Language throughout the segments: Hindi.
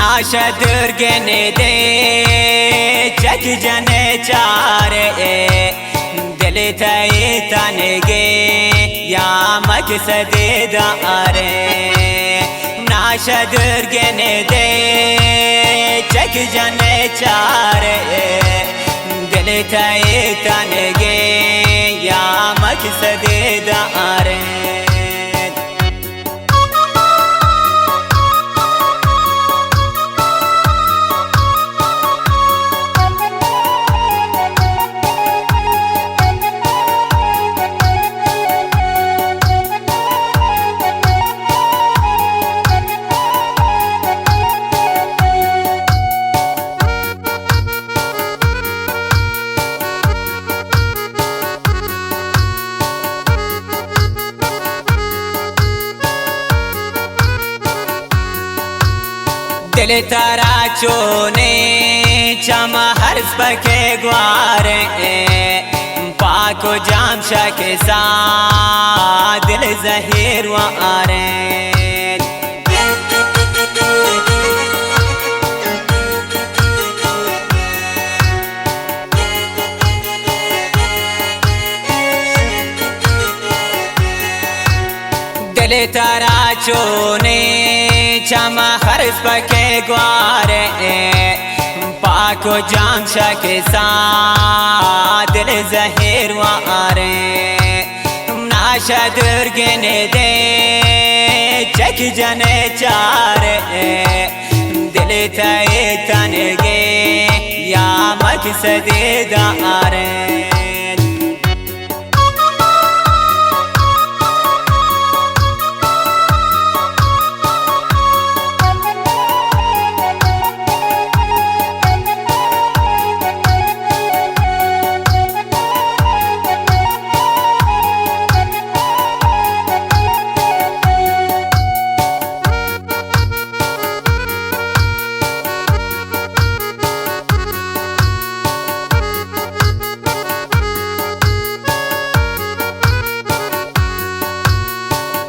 नाशदुर्गने दे जग जने चारे दिल थे तनगे या मकसद दारे नाशदुर्गने दे जग जने चारे दिल थे तनगे या मकसद दारे दिल तारा चोने चमा हर्ष पके ग्वारे पाको जाम शके सा दिल जहीर वारे दिल तारा चोने चमा हर्ष पके ग्वारे पाको जाम शके सा दिल जहीर वारे नाशदुर्गने दे जग जने चारे दिल थे तनगे या मकसद दारे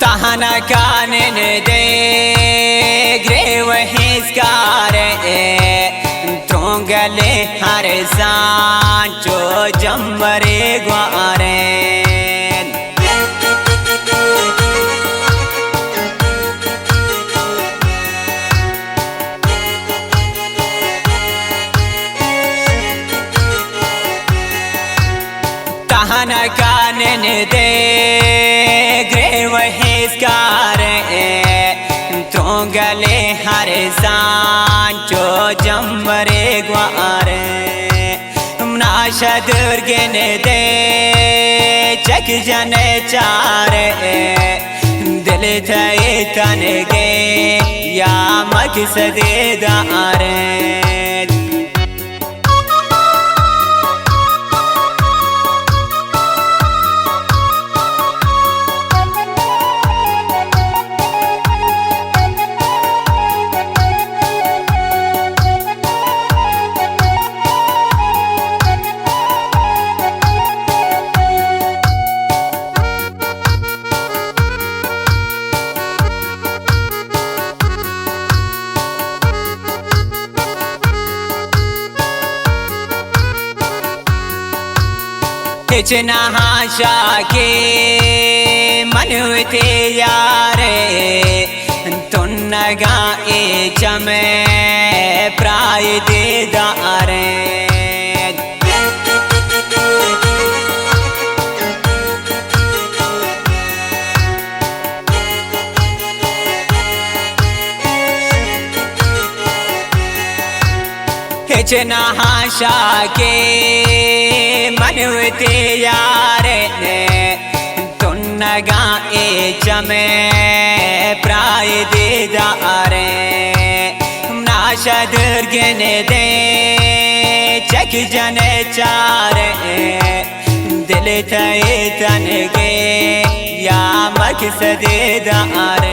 तहना कानन दे ग्रे वही स्कारे त्रोंगले हर सांचो जम्बरे ग्वारे तहना कानन दे ग्रे वही त्रोंगले हर सांचो जम्बरे ग्वारे नाशदुर्गने दे जग जने चारे दिल थे तनगे या मकसद दारे किचना हाशा के मनवते यारे तुन्नगा ए चमे प्राय दे दारे किचना हाशा के मनवते यारे तुन्नगा ए चमे प्राय दे दारे नाशदुर्गने दे जग जने चारे दिल थे तनगे या मकसद दारे